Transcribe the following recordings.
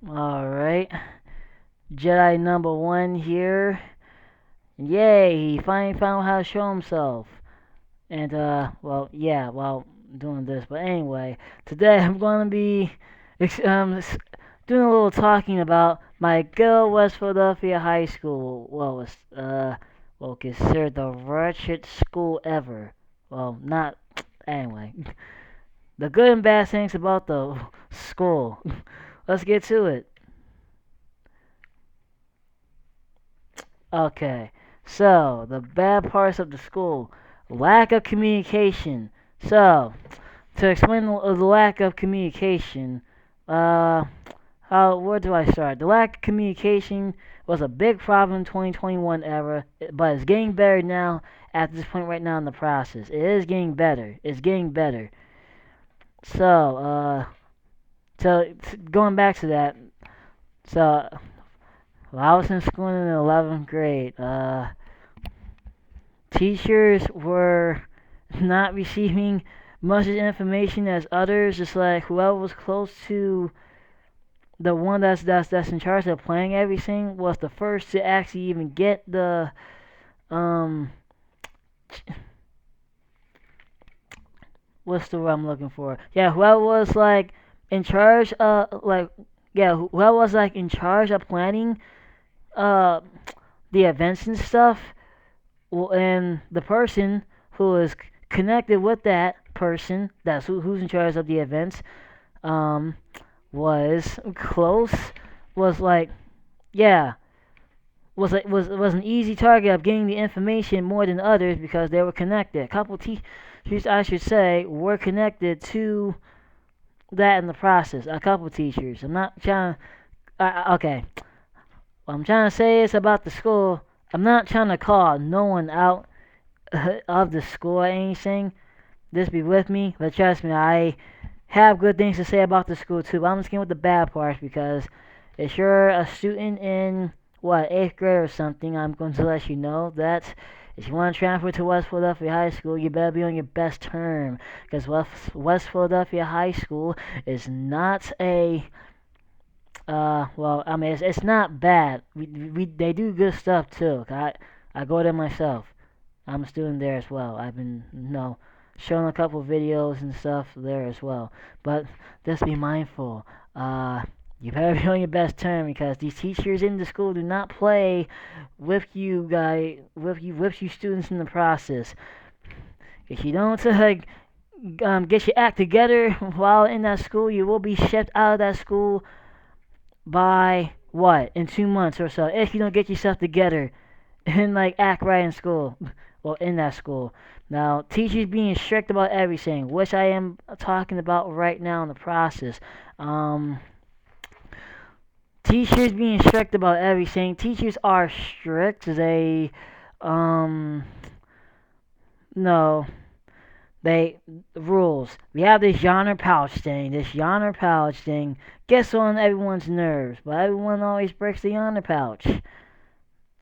Alright. Jedi number one here. Yay, he finally found how to show himself. And, while doing this. But anyway, today I'm going to be doing a little talking about my good West Philadelphia High School. Considered the wretched school ever. Well, not, anyway. The good and bad things about the school. Let's get to it. Okay, so the bad parts of the school, lack of communication. So, to explain the lack of communication, uh, where do I start? The lack of communication was a big problem in 2021 era, but it's getting better now at this point right now in the process. It is getting better. It's getting better. So, going back to that, so while I was in school in the 11th grade, teachers were not receiving much information as others. Just like whoever was close to the one that's in charge of planning everything was the first to actually even get the um what's the word I'm looking for? Yeah, whoever was like in charge whoever was like in charge of planning uh the events and stuff. Well, and the person who is connected with that person, who's in charge of the events, um, was close, was like, yeah, was an easy target of getting the information more than others because they were connected. A couple teachers, I should say, were connected to that in the process. A couple teachers. I'm not trying. Okay, what I'm trying to say is about the school. I'm not trying to call no one out of the school or anything. Just be with me, but trust me, I have good things to say about the school too. But I'm just getting with the bad parts because if you're a student in eighth grade or something, I'm going to let you know that if you want to transfer to West Philadelphia High School, you better be on your best term because West Philadelphia High School is not a it's not bad. They do good stuff too. I go there myself. I'm a student there as well. I've been, showing a couple videos and stuff there as well. But just be mindful. You better be on your best term because these teachers in the school do not play with you students in the process. If you don't get your act together while in that school, you will be shipped out of that school by what in 2 months or so. If you don't get yourself together and act right in school. Well, in that school. Now, teachers being strict about everything, which I am talking about right now in the process. Um, Teachers being strict about everything. Teachers are strict. Um, no, they rules. We have this yonder pouch thing. This yonder pouch thing gets on everyone's nerves, but everyone always breaks the yonder pouch,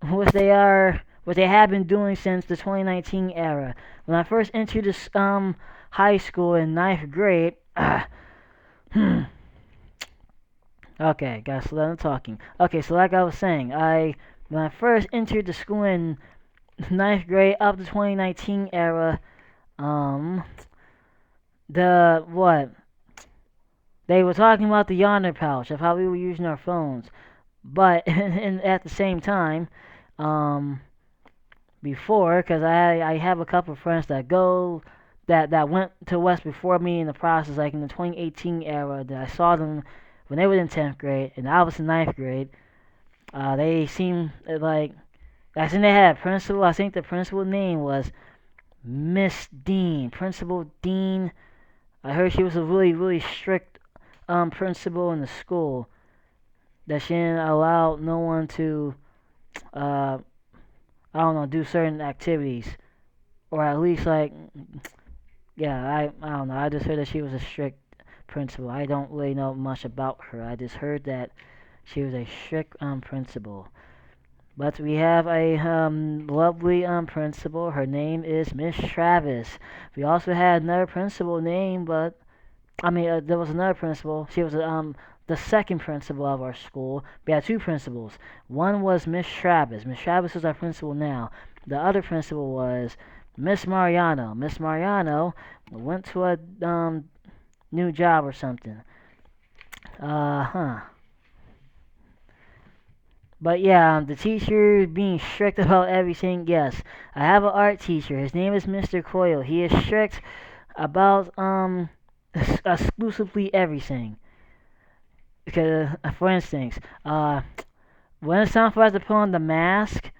what they have been doing since the 2019 era. When I first entered this high school in ninth grade, okay, guys, so I'm talking. Okay, so like I was saying, when I first entered the school in ninth grade up to 2019 era, um, the what they were talking about the yonder pouch of how we were using our phones, but and at the same time, um, before because I have a couple of friends that went to West before me in the process, like in the 2018 era. That I saw them when they were in 10th grade and I was in ninth grade. They seemed like I think they had a principal. I think the principal name was Miss Dean, Principal Dean. I heard she was a really strict principal in the school that she didn't allow no one to uh, I don't know, do certain activities, or at least yeah, I don't know. I just heard that she was a strict principal. I don't really know much about her. I just heard that she was a strict principal. But we have a lovely principal. Her name is Miss Travis. We also had another principal name, but I mean there was another principal. She was the second principal of our school. We had two principals. One was Miss Travis. Miss Travis is our principal now. The other principal was Miss Mariano. Miss Mariano went to a new job or something. Huh. But yeah, the teacher being strict about everything. Yes, I have an art teacher. His name is Mr. Coyle. He is strict about exclusively everything. Because, for instance, when it's time for us to put on the mask,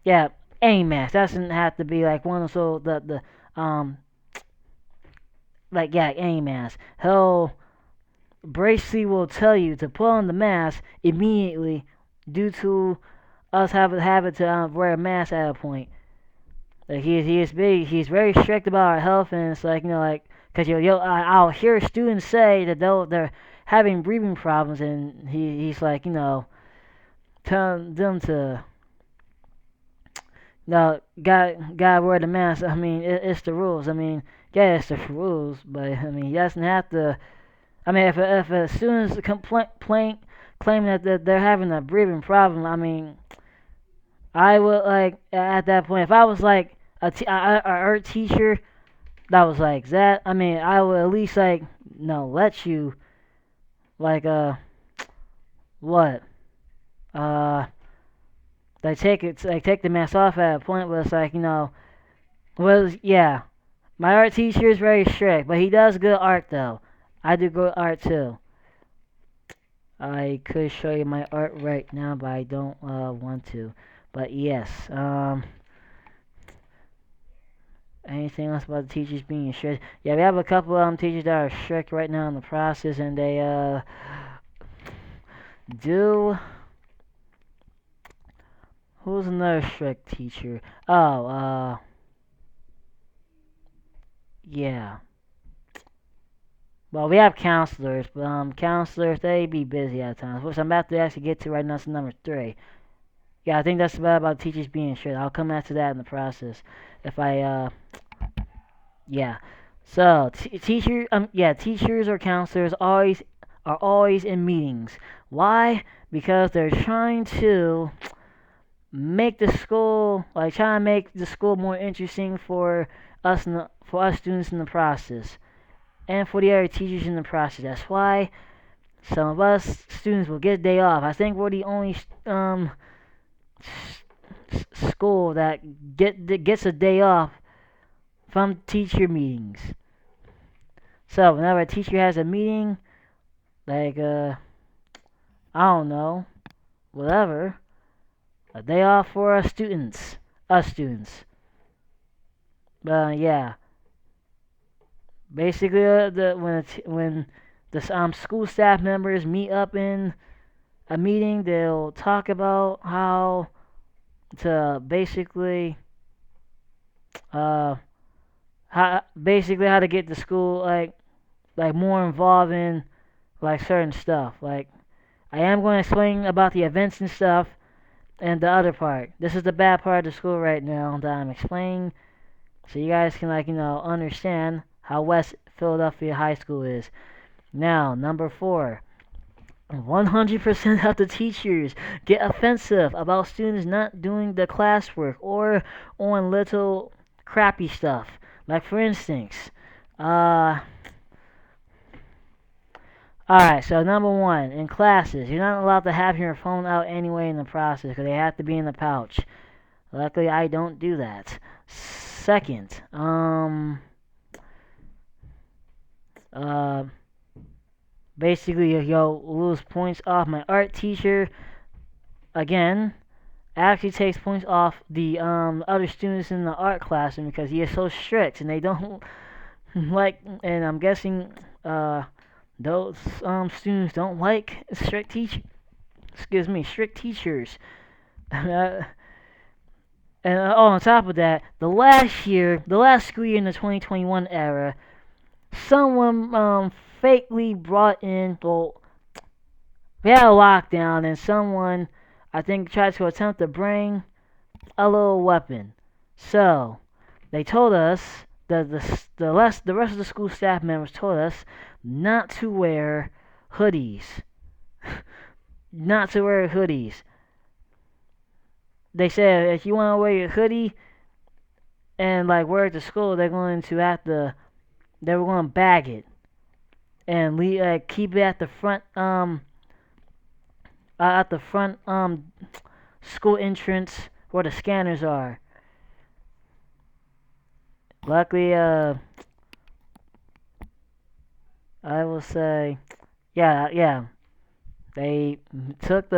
yeah, any mask. That doesn't have to be like one of the like yeah, any mask. He'll Bracey will tell you to put on the mask immediately due to us having the habit to wear a mask at a point. Like he is big. He's very strict about our health, and it's like like because I'll hear students say that they're having breathing problems, and he's like telling them to no gotta wear the mask. I mean it's the rules. I mean yeah, it's the rules, but I mean he doesn't have to. I mean if a student's claim that they're having a breathing problem, I mean I would like at that point if I was like a art teacher that was like that. I mean I would at least like no let you like what uh like take the mask off at a point where it's like well yeah, my art teacher is very strict, but he does good art though. I do good art too. I could show you my art right now, but I don't want to. But yes, anything else about the teachers being strict? Yeah, we have a couple teachers that are strict right now in the process, and they do. Who's another strict teacher? Oh, yeah. Well, we have counselors, but counselors they be busy at times, which I'm about to actually get to right now. It's number 3. Yeah, I think that's about teachers being strict. I'll come back to that in the process. If I yeah. So teachers or counselors are always in meetings. Why? Because they're trying to make the school trying to make the school more interesting for for us students in the process, and for the other teachers in the process. That's why some of us students will get a day off. I think we're the only school that gets a day off from teacher meetings. So whenever a teacher has a meeting, like I don't know, whatever, a day off for us students. But yeah, basically when the school staff members meet up in a meeting, they'll talk about how to uh how to get the school like more involved in like certain stuff. Like I am going to explain about the events and stuff and the other part. This is the bad part of the school right now that I'm explaining, so you guys can understand how West Philadelphia High School is. Now, number 4. 100% of the teachers get offensive about students not doing the classwork or on little crappy stuff. Like for instance, alright, so number 1, in classes, you're not allowed to have your phone out anyway in the process because they have to be in the pouch. Luckily, I don't do that. Second, basically, you'll lose points off. My art teacher, again, actually takes points off the other students in the art classroom because he is so strict and they don't and I'm guessing those students don't like strict teachers. And on top of that, the last school year in the 2021 era, someone fakely brought in. Well, we had a lockdown, and someone I think tried to attempt to bring a little weapon. So they told us the rest of the school staff members told us not to wear hoodies. Not to wear hoodies. They said if you want to wear your hoodie and like wear it to school, they're going to have to. They were going to bag it and keep it at the front school entrance where the scanners are. Luckily, I will say, yeah, they took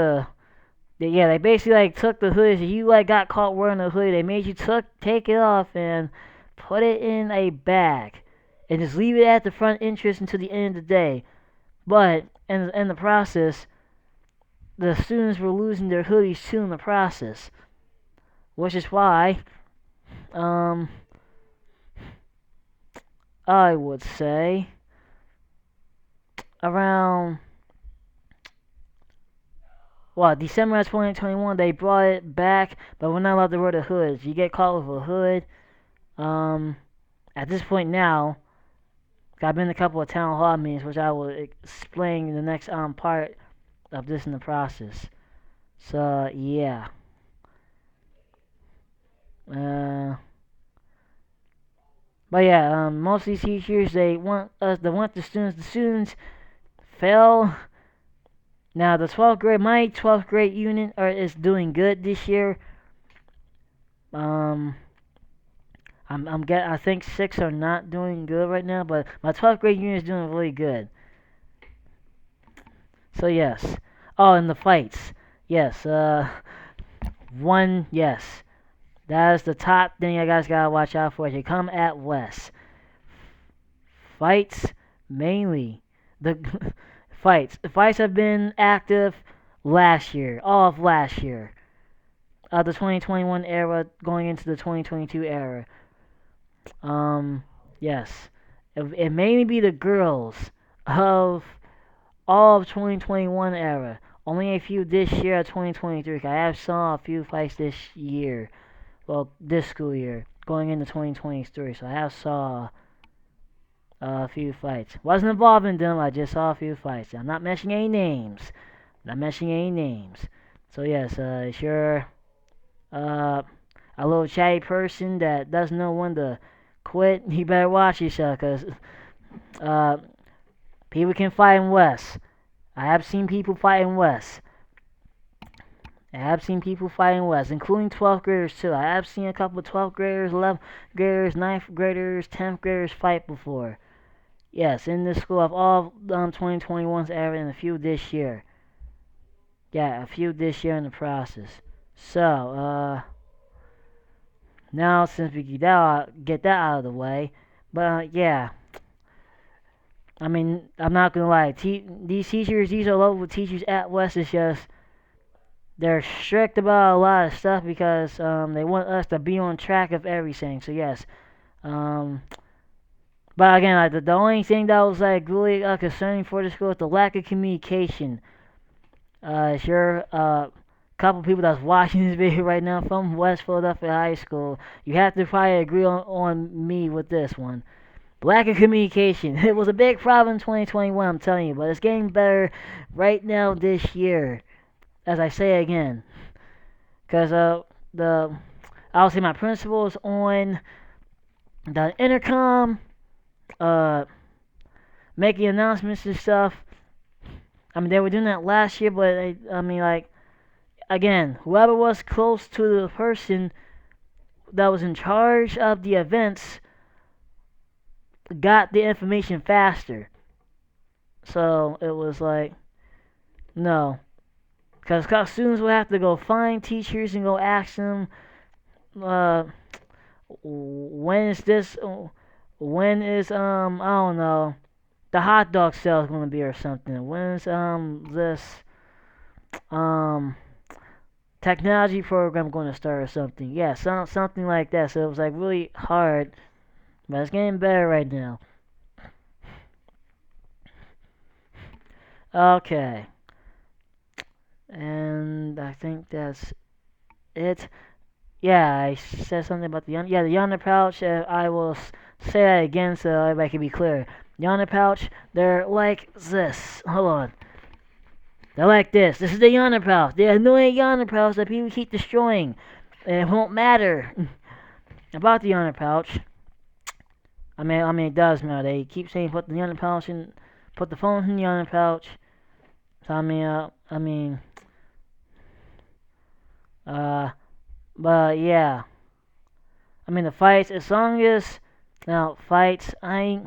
they basically like took the hoodie. If you like got caught wearing a hoodie, they made you take it off and put it in a bag and just leave it at the front entrance until the end of the day. But in the process, the students were losing their hoodies too in the process, which is why um I would say around December of 2021 they brought it back, but we're not allowed to wear the hoods. You get caught with a hood. At this point now, I've been to a couple of town hall meetings, which I will explain in the next part of this in the process. So yeah. But yeah, most of these teachers they want the students. The students fail. Now the 12th grade, my 12th grade unit is doing good this year. I think 6 are not doing good right now, but my 12th grade unit is doing really good. So yes. Oh, and the fights. Yes. Yes. That is the top thing you guys gotta watch out for as you come at West. Fights mainly. The fights have been active last year, all of last year. The 2021 era going into the 2022 era. Yes. It mainly be the girls of all of 2021 era. Only a few this year, 2023. I have saw a few fights this year. Well, this school year, going into 2023. So I have saw a few fights. Wasn't involved in them. I just saw a few fights. I'm not mentioning any names. So yes, if you're a little chatty person that doesn't know when to quit, you better watch yourself, cause people can fight in West. I have seen people fight in West. Including 12th graders too. I have seen a couple of 12th graders, 11th graders, 9th graders, 10th graders fight before. Yes, in this school of all 2021's era and a few this year. Yeah, a few this year in the process. So, now since we get that out of the way, but yeah. I mean, I'm not gonna lie. These teachers, these are local teachers at West. It's just they're strict about a lot of stuff because they want us to be on track of everything. So yes, but again, like the only thing that was like really concerning for the school is the lack of communication. If you're a couple people that's watching this video right now from West Philadelphia High School, you have to probably agree on me with this one. Lack of communication. It was a big problem in 2021, I'm telling you, but it's getting better right now this year. As I say again, because I'll say my principal is on the intercom, making announcements and stuff. I mean, they were doing that last year, but I mean, like, again, whoever was close to the person that was in charge of the events got the information faster. So it was like, no. Because students will have to go find teachers and go ask them, when is I don't know, the hot dog sale is going to be or something. When is, this, technology program going to start or something. Yeah, something like that. So it was like really hard, but it's getting better right now. Okay. And I think that's it. Yeah, I said something about the yonder pouch. I will say that again so everybody can be clear. Yonder pouch, they're like this. Hold on. They're like this. This is the yonder pouch. The annoying yonder pouch that people keep destroying. And it won't matter about the yonder pouch. It does matter. They keep saying put the yonder pouch in, put the phone in the yonder pouch. So uh, but yeah. The fights, as long as, now, fights, I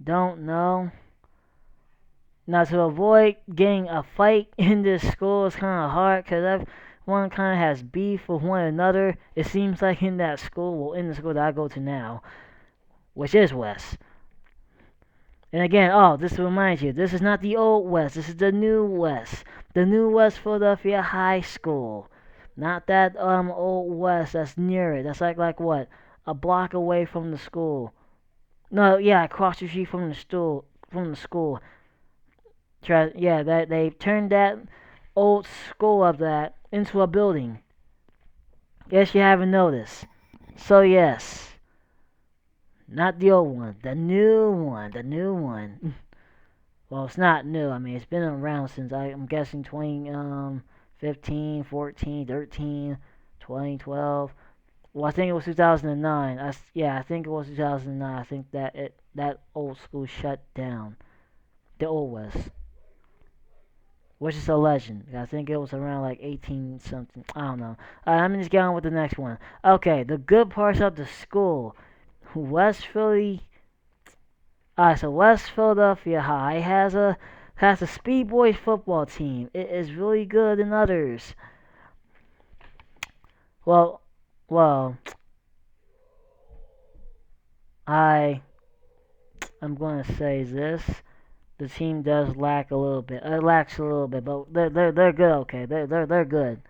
don't know. Now, to avoid getting a fight in this school is kind of hard because everyone kind of has beef with one another. It seems like in that school, well, in the school that I go to now, which is West. And again, this reminds you, this is not the old West, this is the new West. The new West Philadelphia High School. Not that old West that's near it. That's like what? A block away from the school. No, yeah, across the street from the school. Yeah, that they turned that old school of that into a building. Guess you haven't noticed. So yes, not the old one, the new one, the new one. Well, it's not new. It's been around since I'm guessing 2015, 14, 13, 2012. Well, I think it was 2009. I think it was 2009. I think that old school shut down. The old West, which is a legend. I think it was around like 18 something. I don't know. Let me just get on with the next one. Okay, the good parts of the school. West Philly. So West Philadelphia High has a Speed Boys football team. It is really good than others. Well, well, I I'm going to say this. The team does lack a little bit. It lacks a little bit, but they're good. Okay, they're good.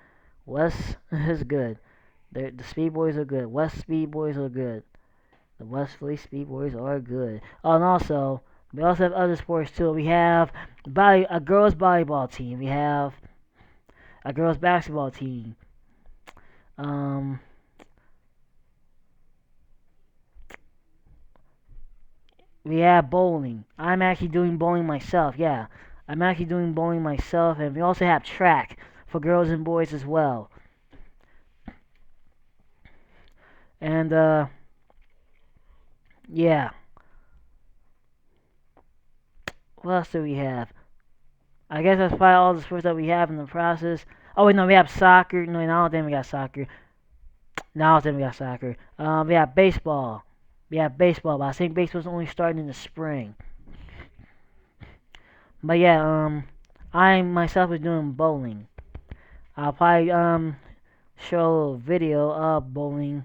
West is good. The Speed Boys are good. West Speed Boys are good. The West Philly Speed Boys are good. Oh, and also we also have other sports too. We have a girls volleyball team. We have a girls basketball team. Um, we have bowling. I'm actually doing bowling myself. Yeah, I'm actually doing bowling myself, and we also have track for girls and boys as well. And yeah, what else do we have? I guess that's probably all the sports that we have in the process. Oh wait, no, we have soccer. No, I don't think we got soccer. No, I don't think we got soccer. We have baseball. We have baseball, but I think baseball's only starting in the spring. But yeah, I myself is doing bowling. I'll probably show a little video of bowling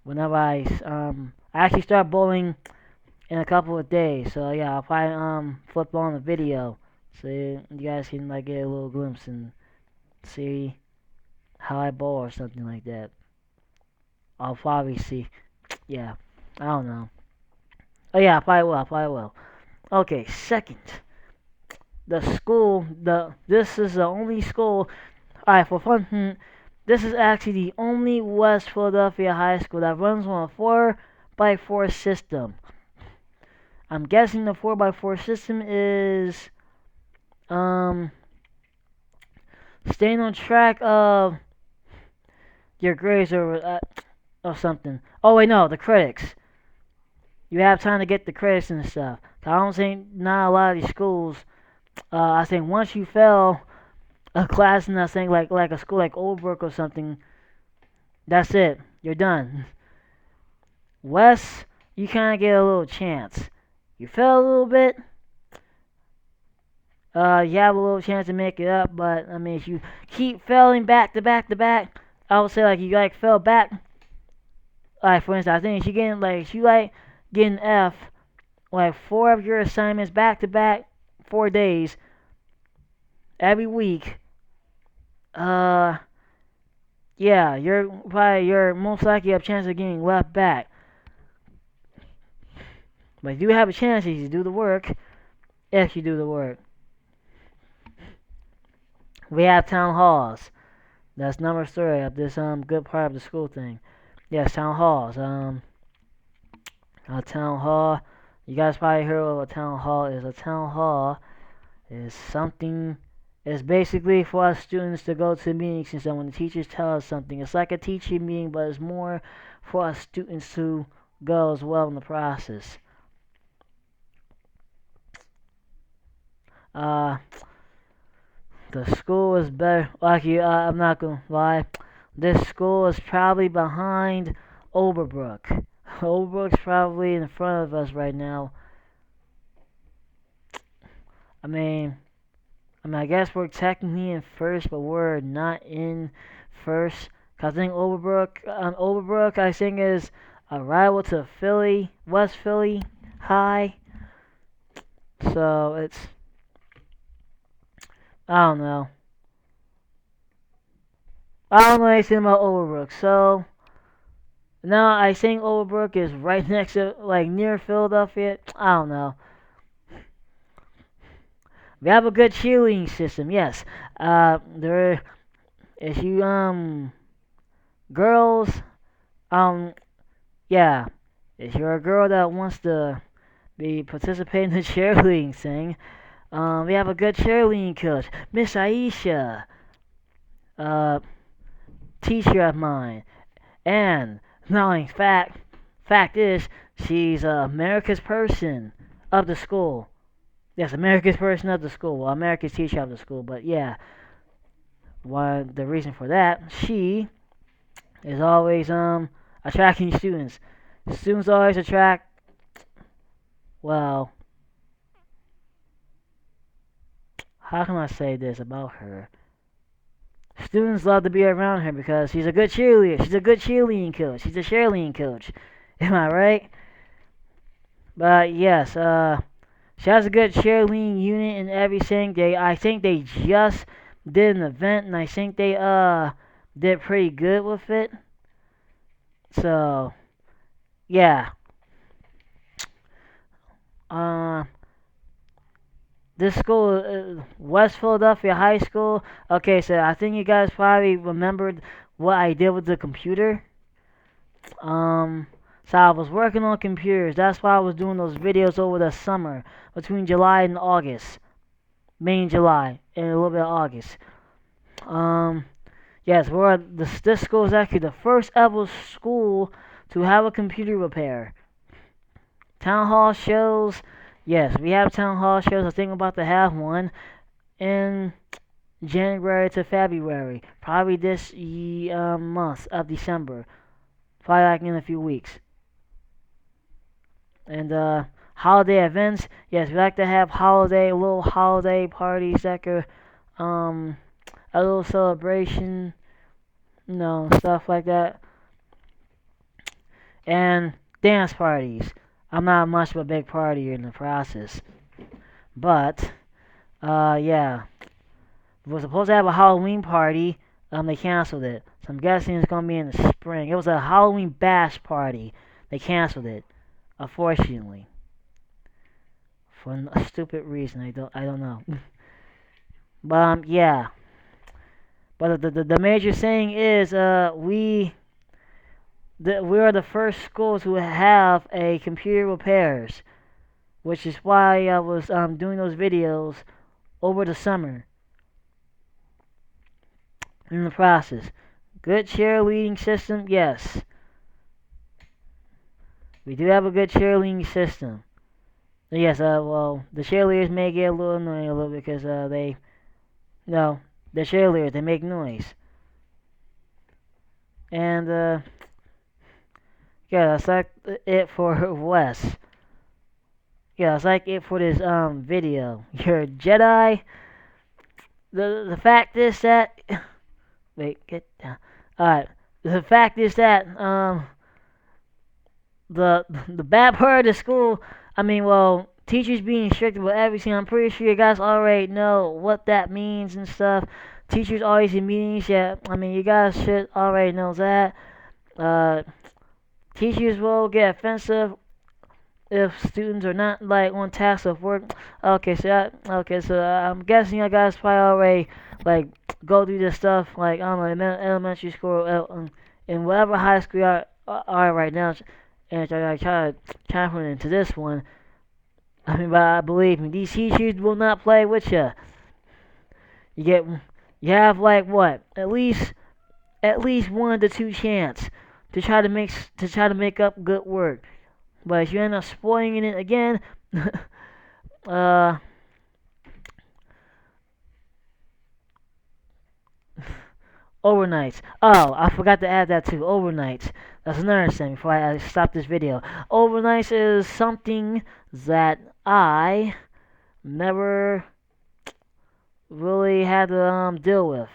whenever I actually start bowling in a couple of days. So yeah, I'll probably flip on the video so you guys can like get a little glimpse and see how I bowl or something like that. I'll probably see. Yeah, I don't know. Oh yeah, I probably will. I probably will. Okay, second, the school. This is the only school. Alright, for fun, this is actually the only West Philadelphia high school that runs on a 4x4 system. I'm guessing the 4x4 system is um staying on track of your grades or something. Oh wait, no, the critics. You have time to get the credits and stuff. I don't think not a lot of these schools. I think once you fail a class in I think like a school like Oldbrook or something, that's it. You're done. West, you kind of get a little chance. You fail a little bit. You have a little chance to make it up, but if you keep failing back to back to back, I would say like you like fell back. Like for instance, I think if you like getting F, like 4 of your assignments back to back, 4 days every week. Yeah, you're most likely have a chance of getting left back. But you do have a chance if you do the work. If you do the work. We have town halls. That's number 3 of this good part of the school thing. Yes, town halls. A town hall. You guys probably heard what a town hall is. A town hall is something. It's basically for us students to go to meetings and stuff when the teachers tell us something. It's like a teaching meeting, but it's more for us students to go as well in the process. Uh, the school is better. Lucky, I'm not gonna lie. This school is probably behind Overbrook. Overbrook's probably in front of us right now. I mean, I guess we're technically in first, but we're not in first. Cause I think Overbrook, I think is a rival to Philly, West Philly High. So it's, I don't know. I don't know anything about Overbrook. So now I think Overbrook is right next to, like near Philadelphia. I don't know. We have a good cheerleading system, yes. There, if you girls, um, yeah, if you're a girl that wants to be participating in the cheerleading thing, we have a good cheerleading coach, Miss Aisha, uh, teacher of mine, and not only fact is she's America's person of the school. Yes, America's person of the school. Well, America's teacher of the school, but yeah, the reason for that, she is always attracting students. Students always attract, well, how can I say this about her? Students love to be around her because she's a good cheerleader. She's a good cheerleading coach. She's a cheerleading coach. Am I right? But yes, she has a good cheerleading unit and everything. I think they just did an event, and I think they did pretty good with it. So yeah, uh, this school, West Philadelphia High School. Okay, so I think you guys probably remembered what I did with the computer. So I was working on computers. That's why I was doing those videos over the summer between July and August, May and July, and a little bit of August. Um, yes, this school is actually the first ever school to have a computer repair. Town hall shows. Yes, we have town hall shows. I think I'm about to have one in January to February. Probably this month of December. Probably like in a few weeks. And holiday events. Yes, we like to have little holiday parties that could, a little celebration, stuff like that. And dance parties. I'm not much of a big partier in the process. But, yeah. We were supposed to have a Halloween party. They canceled it. So I'm guessing it's going to be in the spring. It was a Halloween bash party. They canceled it. Unfortunately. For a stupid reason. I don't know. But, yeah. But the major thing is, we are the first school to have a computer repairs, which is why I was doing those videos over the summer in the process. Good cheerleading system, yes. We do have a good cheerleading system. Yes, well, the cheerleaders may get a little annoying a little bit because no, the cheerleaders, they make noise. And, yeah, that's like it for Wes. Yeah, that's like it for this video. You're a Jedi. The fact is that wait, get down. Alright. The fact is that the bad part of the school, well, teachers being strict with everything, I'm pretty sure you guys already know what that means and stuff. Teachers always in meetings, yeah, you guys should already know that. Teachers will get offensive if students are not like on task of work. So I'm guessing you guys probably already like go through this stuff like I don't know in elementary school in whatever high school you are right now, and I try to put into this one. I mean, but believe me, these teachers will not play with you. You get, you have like what? At least 1 to 2 chance to try to make up good work. But if you end up spoiling it again, uh, overnights. Oh, I forgot to add that too. Overnights. That's another thing before I stop this video. Overnights is something that I never really had to deal with.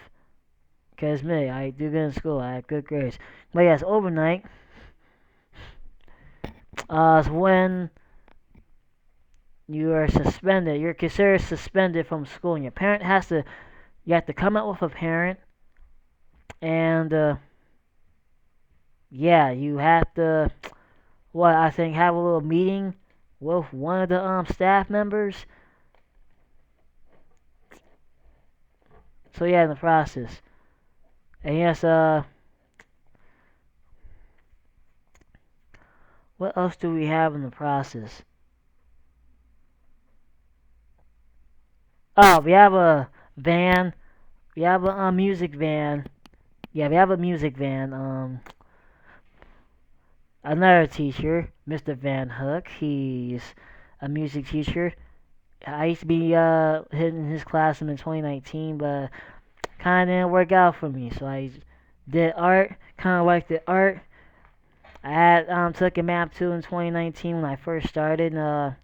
Cause me, I do good in school. I have good grades. But yes, overnight is when you are suspended. You're considered suspended from school, and your parent has to. You have to come up with a parent, and yeah, you have to. What I think have a little meeting with one of the staff members. So yeah, in the process, and yes, what else do we have in the process? Oh, we have a van. We have a music van. Yeah, we have a music van. Another teacher, Mr. Van Hook. He's a music teacher. I used to be in his class in 2019, but kind of didn't work out for me. So I did art. Kind of liked the art. I had took a map too in 2019 when I first started. That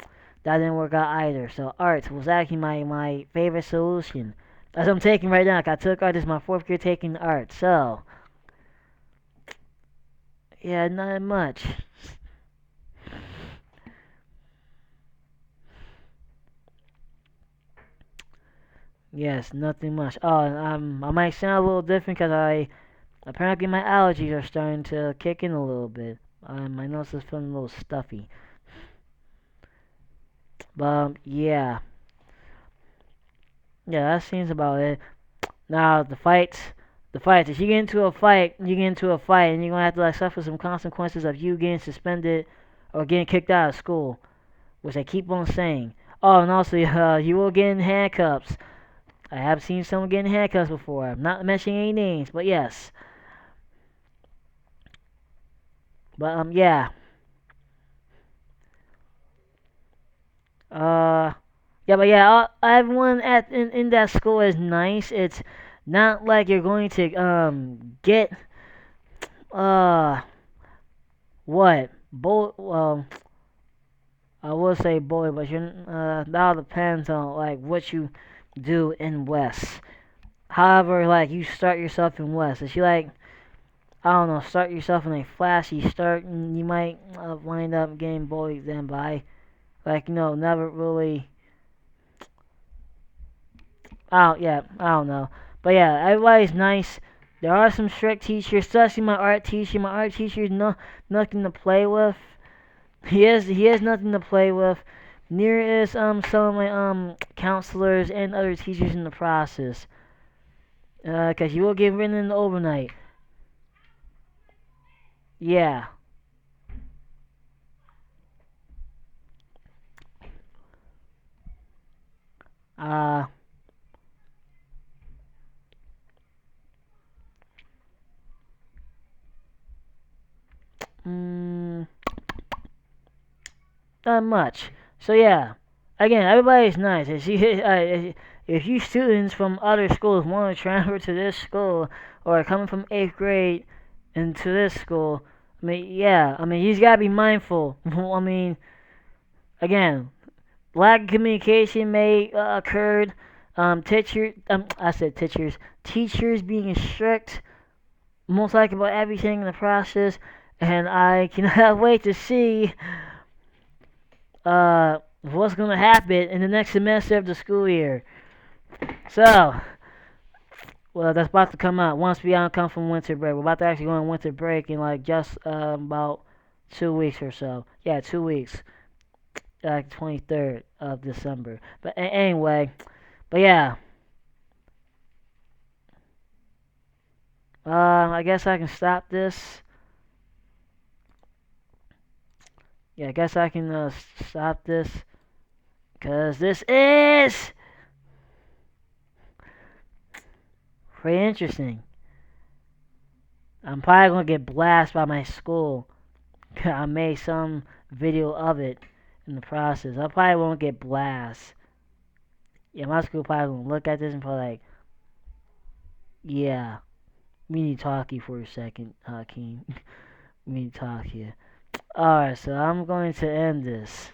didn't work out either. So art was actually my favorite solution. That's what I'm taking right now. I took art. This is my 4th year taking art. So yeah, not much. Yes, nothing much. Oh, I might sound a little different because apparently my allergies are starting to kick in a little bit. My nose is feeling a little stuffy. But yeah, yeah, that seems about it. Now the fights. If you get into a fight, and you're gonna have to like suffer some consequences of you getting suspended or getting kicked out of school, which I keep on saying. Oh, and also, you will get in handcuffs. I have seen someone get in handcuffs before. I'm not mentioning any names, but yes. But yeah. Uh, yeah, but yeah, everyone in that school is nice. It's not like you're going to get uh what I will say bully, but that all depends on like what you do in West. However, like you start yourself in West, if you like I don't know, start yourself in a flashy start, and you might wind up getting bullied then by like never really. I don't know. But yeah, everybody's nice. There are some strict teachers, especially my art teacher. My art teacher is nothing to play with. He has nothing to play with. Near is some of my counselors and other teachers in the process. Cause you will get written in the overnight. Yeah. Uh. Mm, Not much. So yeah, again, everybody's nice. If you students from other schools want to transfer to this school or coming from 8th grade into this school, I mean, yeah, I mean, he's gotta be mindful. I mean, again, lack of communication may occurred. I said teachers being strict, most likely about everything in the process, and I cannot wait to see what's going to happen in the next semester of the school year. So, well, that's about to come out once we come from winter break. We're about to actually go on winter break in like just about 2 weeks or so. Yeah, 2 weeks, like 23rd of December. But anyway, but yeah, I guess I can stop this. Yeah, I guess I can stop this. Because this is pretty interesting. I'm probably going to get blasted by my school. I made some video of it in the process. I probably won't get blasted. Yeah, my school probably going to look at this and probably like, yeah, we need to talk to you for a second, Hakeem. We need to talk to you. Alright, so I'm going to end this.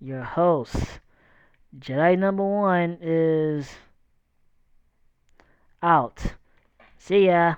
Your host, Jedi number 1, is out. See ya.